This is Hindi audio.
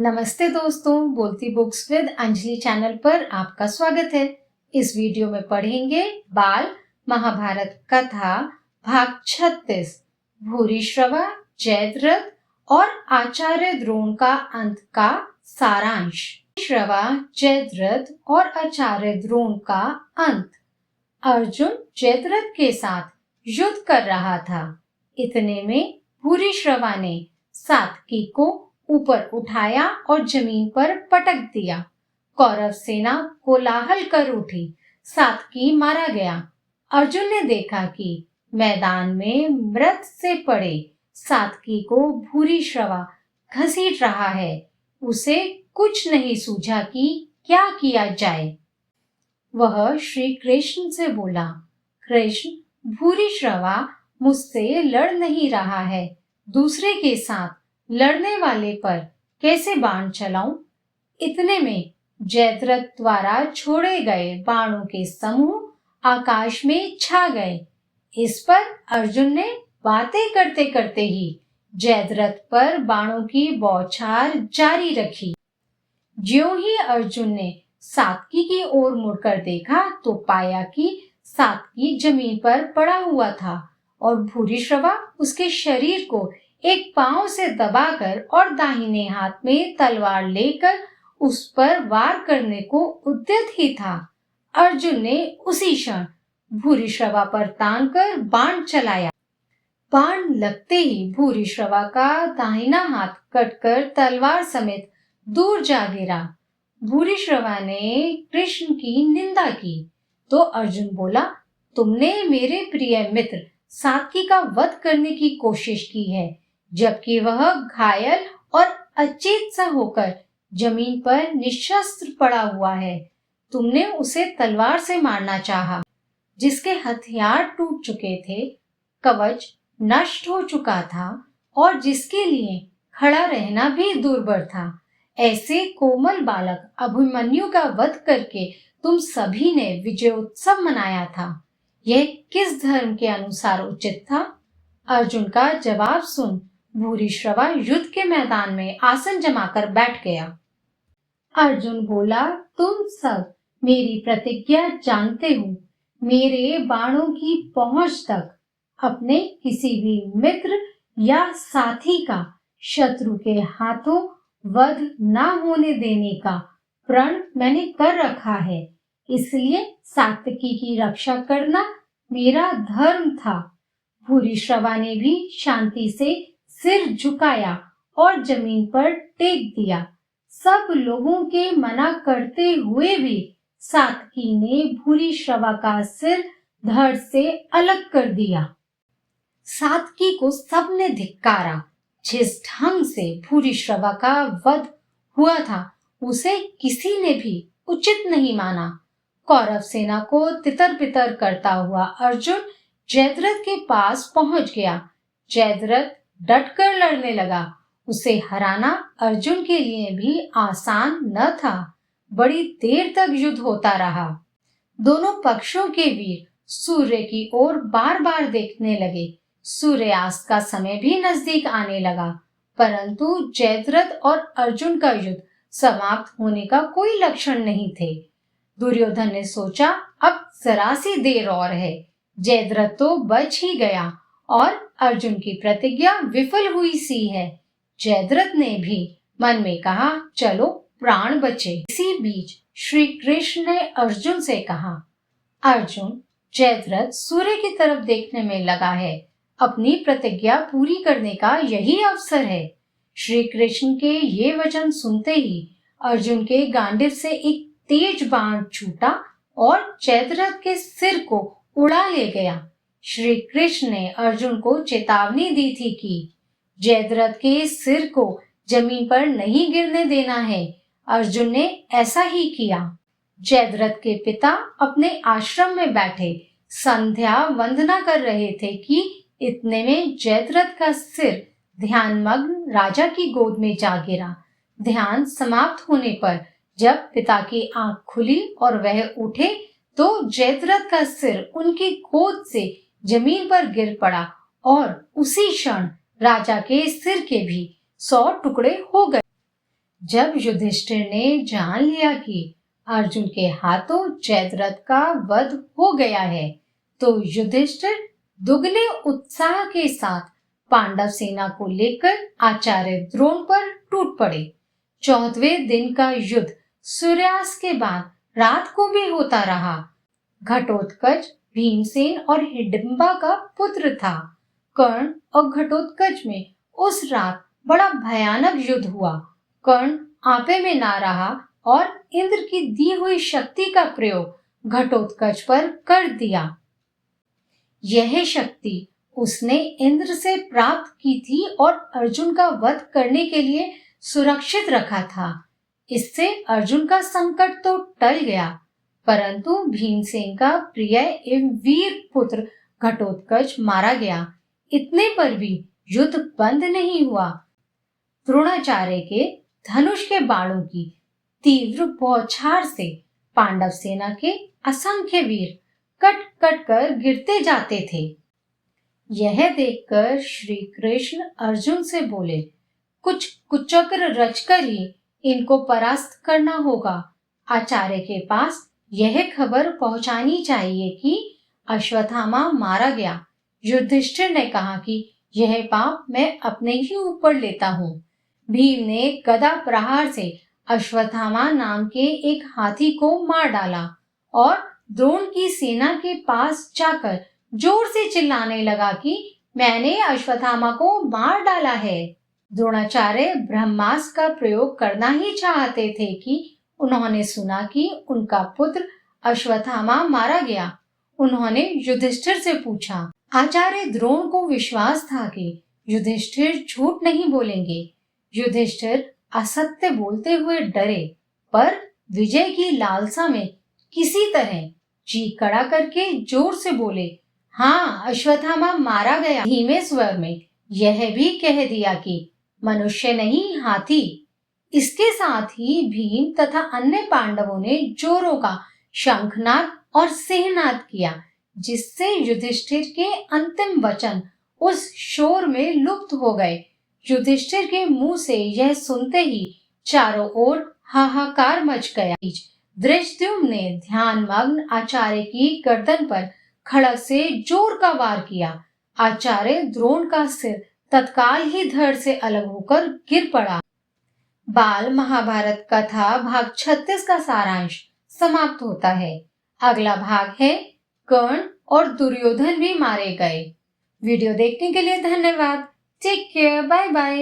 नमस्ते दोस्तों, बोलती बुक्स विद अंजलि चैनल पर आपका स्वागत है। इस वीडियो में पढ़ेंगे बाल महाभारत कथा भाग 36 भूरिश्रवा, जयद्रथ और आचार्य द्रोण का अंत का सारांश। श्रवा, जयद्रथ और आचार्य द्रोण का अंत। अर्जुन जयद्रथ के साथ युद्ध कर रहा था। इतने में भूरिश्रवा ने सात्विकी को ऊपर उठाया और जमीन पर पटक दिया। कौरव सेना कोलाहल कर उठी। सात्विकी मारा गया। अर्जुन ने देखा कि मैदान में मृत से पड़े सात्विकी को भूरिश्रवा घसीट रहा है। उसे कुछ नहीं सूझा कि क्या किया जाए। वह श्री कृष्ण से बोला, कृष्ण, भूरिश्रवा मुझसे लड़ नहीं रहा है। दूसरे के साथ लड़ने वाले पर कैसे बाण चलाऊं? इतने में जयद्रथ द्वारा छोड़े गए बाणों के समूह आकाश में छा गए। इस पर अर्जुन ने बातें करते करते ही जयद्रथ पर बाणों की बौछार जारी रखी। ज्यों ही अर्जुन ने सात्विकी की ओर मुड़कर देखा तो पाया कि सात्विकी जमीन पर पड़ा हुआ था और भूरिश्रवा उसके शरीर को एक पांव से दबाकर और दाहिने हाथ में तलवार लेकर उस पर वार करने को उद्यत ही था। अर्जुन ने उसी क्षण भूरिश्रवा पर तानकर बाण चलाया। बाण लगते ही भूरिश्रवा का दाहिना हाथ कटकर तलवार समेत दूर जा गिरा। भूरिश्रवा ने कृष्ण की निंदा की तो अर्जुन बोला, तुमने मेरे प्रिय मित्र सात्विकी का वध करने की कोशिश की है, जबकि वह घायल और अचेत सा होकर जमीन पर निशस्त्र पड़ा हुआ है। तुमने उसे तलवार से मारना चाहा, जिसके हथियार टूट चुके थे, कवच नष्ट हो चुका था और जिसके लिए खड़ा रहना भी दुर्भर था। ऐसे कोमल बालक अभिमन्यु का वध करके तुम सभी ने विजयोत्सव मनाया था। यह किस धर्म के अनुसार उचित था? अर्जुन का जवाब सुन भूरिश्रवा युद्ध के मैदान में आसन जमाकर बैठ गया। अर्जुन बोला, तुम सब मेरी प्रतिज्ञा जानते हो। मेरे बाणों की पहुंच तक अपने किसी भी मित्र या साथी का शत्रु के हाथों वध न होने देने का प्रण मैंने कर रखा है। इसलिए सात्विकी की रक्षा करना मेरा धर्म था। भूरिश्रवा ने भी शांति से सिर झुकाया और जमीन पर टेक दिया। सब लोगों के मना करते हुए भी सात्विकी ने भूरिश्रवा का सिर धड़ से अलग कर दिया। सात्विकी को सबने धिक्कारा। जिस ढंग से भूरिश्रवा का वध हुआ था उसे किसी ने भी उचित नहीं माना। कौरव सेना को तितर बितर करता हुआ अर्जुन जयद्रथ के पास पहुंच गया। जयद्रथ डटकर लड़ने लगा। उसे हराना अर्जुन के लिए भी आसान न था। बड़ी देर तक युद्ध होता रहा। दोनों पक्षों के वीर सूर्य की ओर बार बार देखने लगे। सूर्यास्त का समय भी नजदीक आने लगा, परंतु जयद्रथ और अर्जुन का युद्ध समाप्त होने का कोई लक्षण नहीं थे। दुर्योधन ने सोचा, अब जरा सी देर और है। जयद्रथ तो बच ही गया और अर्जुन की प्रतिज्ञा विफल हुई सी है। जयद्रथ ने भी मन में कहा, चलो प्राण बचे। इसी बीच श्री कृष्ण ने अर्जुन से कहा, अर्जुन, जयद्रथ सूर्य की तरफ देखने में लगा है। अपनी प्रतिज्ञा पूरी करने का यही अवसर है। श्री कृष्ण के ये वचन सुनते ही अर्जुन के गांडीव से एक तेज बाण छूटा और जयद्रथ के सिर को उड़ा ले गया। श्री कृष्ण ने अर्जुन को चेतावनी दी थी कि जयद्रथ के सिर को जमीन पर नहीं गिरने देना है। अर्जुन ने ऐसा ही किया। जयद्रथ के पिता अपने आश्रम में बैठे संध्या वंदना कर रहे थे कि इतने में जयद्रथ का सिर ध्यानमग्न राजा की गोद में जा गिरा। ध्यान समाप्त होने पर जब पिता की आंख खुली और वह उठे तो जयद्रथ का सिर उनकी गोद से जमीन पर गिर पड़ा और उसी क्षण राजा के सिर के भी 100 टुकड़े हो गए। जब युधिष्ठिर ने जान लिया कि अर्जुन के हाथों जयद्रथ का वध हो गया है, तो युधिष्ठिर दुगने उत्साह के साथ पांडव सेना को लेकर आचार्य द्रोण पर टूट पड़े। 14वें दिन का युद्ध सूर्यास्त के बाद रात को भी होता रहा। घटोत्कच भीमसेन और हिडिंबा का पुत्र था। कर्ण और घटोत्कच में उस रात बड़ा भयानक युद्ध हुआ। कर्ण आपे में ना रहा और इंद्र की दी हुई शक्ति का प्रयोग घटोत्कच पर कर दिया। यह शक्ति उसने इंद्र से प्राप्त की थी और अर्जुन का वध करने के लिए सुरक्षित रखा था। इससे अर्जुन का संकट तो टल गया, परंतु भीमसेन का प्रिय एवं वीर पुत्र घटोत्कच मारा गया। इतने पर भी युद्ध बंद नहीं हुआ। द्रोणाचार्य के धनुष के बाणों की तीव्र बौछार से पांडव सेना के असंख्य वीर कट कट कर गिरते जाते थे। यह देखकर श्री कृष्ण अर्जुन से बोले, कुछ कुचक्र रचकर ही इनको परास्त करना होगा। आचार्य के पास यह खबर पहुंचानी चाहिए कि अश्वत्थामा मारा गया। युधिष्ठिर ने कहा कि यह पाप मैं अपने ही ऊपर लेता हूँ। भीम ने गदा प्रहार से अश्वत्थामा नाम के एक हाथी को मार डाला और द्रोण की सेना के पास जाकर जोर से चिल्लाने लगा कि मैंने अश्वत्थामा को मार डाला है। द्रोणाचार्य ब्रह्मास्त्र का प्रयोग करना ही चाहते थे कि उन्होंने सुना कि उनका पुत्र अश्वत्थामा मारा गया। उन्होंने युधिष्ठिर से पूछा। आचार्य द्रोण को विश्वास था कि युधिष्ठिर झूठ नहीं बोलेंगे। युधिष्ठिर असत्य बोलते हुए डरे, पर विजय की लालसा में किसी तरह जी कड़ा करके जोर से बोले, हाँ, अश्वत्थामा मारा गया। धीमे स्वर में यह भी कह दिया कि मनुष्य नहीं, हाथी। इसके साथ ही भीम तथा अन्य पांडवों ने जोरों का शंखनाद और सिंहनाद किया, जिससे युधिष्ठिर के अंतिम वचन उस शोर में लुप्त हो गए। युधिष्ठिर के मुंह से यह सुनते ही चारों ओर हाहाकार मच गया। धृष्टद्युम्न ने ध्यानमग्न आचार्य की गर्दन पर खड़ग से जोर का वार किया। आचार्य द्रोण का सिर तत्काल ही धड़ से अलग होकर गिर पड़ा। बाल महाभारत कथा भाग 36 का सारांश समाप्त होता है। अगला भाग है कर्ण और दुर्योधन भी मारे गए। वीडियो देखने के लिए धन्यवाद। Take care, bye bye.